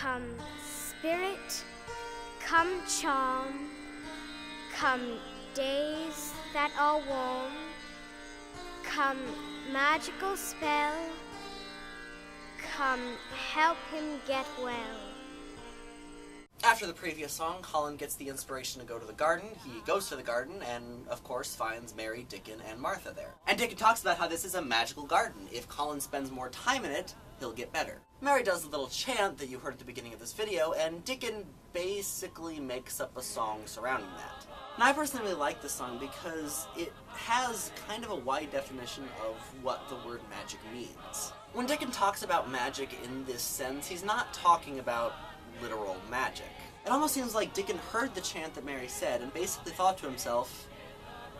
Come spirit, come charm, come days that are warm, come magical spell, come help him get well. After the previous song, Colin gets the inspiration to go to the garden. He goes to the garden and, of course, finds Mary, Dickon, and Martha there. And Dickon talks about how this is a magical garden. If Colin spends more time in it, he'll get better. Mary does the little chant that you heard at the beginning of this video, and Dickon basically makes up a song surrounding that. And I personally really like this song because it has kind of a wide definition of what the word magic means. When Dickon talks about magic in this sense, he's not talking about literal magic. It almost seems like Dickon heard the chant that Mary said and basically thought to himself,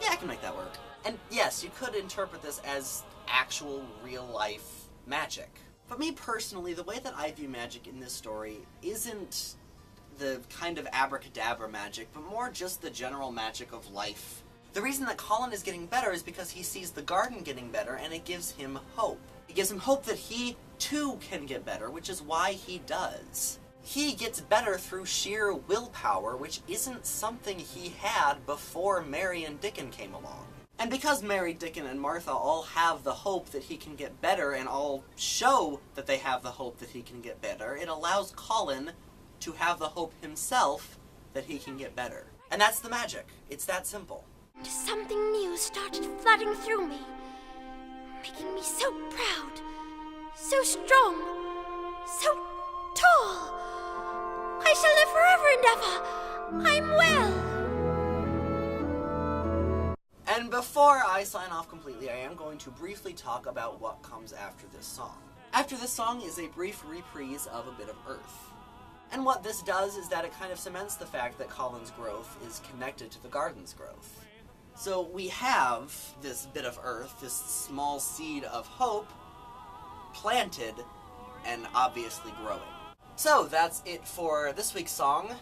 yeah, I can make that work. And yes, you could interpret this as actual, real-life magic. But me personally, the way that I view magic in this story isn't the kind of abracadabra magic, but more just the general magic of life. The reason that Colin is getting better is because he sees the garden getting better, and it gives him hope. It gives him hope that he, too, can get better, which is why he does. He gets better through sheer willpower, which isn't something he had before Mary and Dickon came along. And because Mary, Dickon, and Martha all have the hope that he can get better, and all show that they have the hope that he can get better, it allows Colin to have the hope himself that he can get better. And that's the magic. It's that simple. Something new started flooding through me, making me so proud, so strong, so tall. I shall live forever and ever. I'm well. And before I sign off completely, I am going to briefly talk about what comes after this song. After this song is a brief reprise of A Bit of Earth. And what this does is that it kind of cements the fact that Colin's growth is connected to the garden's growth. So we have this bit of earth, this small seed of hope, planted and obviously growing. So that's it for this week's song.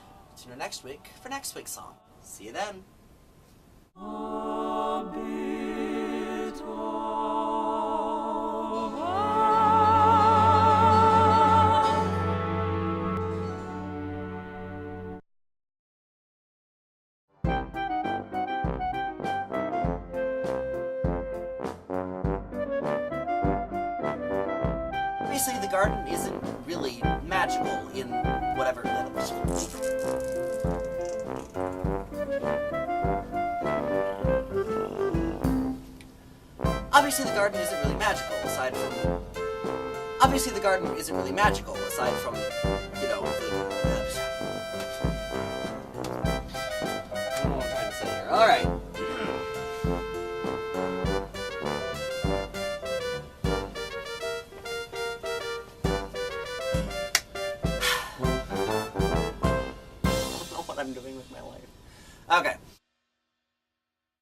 Tune in next week for next week's song. See you then. A bit Obviously, the garden isn't really magical in whatever. Obviously, the garden isn't really magical aside from. Obviously, the garden isn't really magical aside from, you know, I don't know what I'm trying to say here. All right.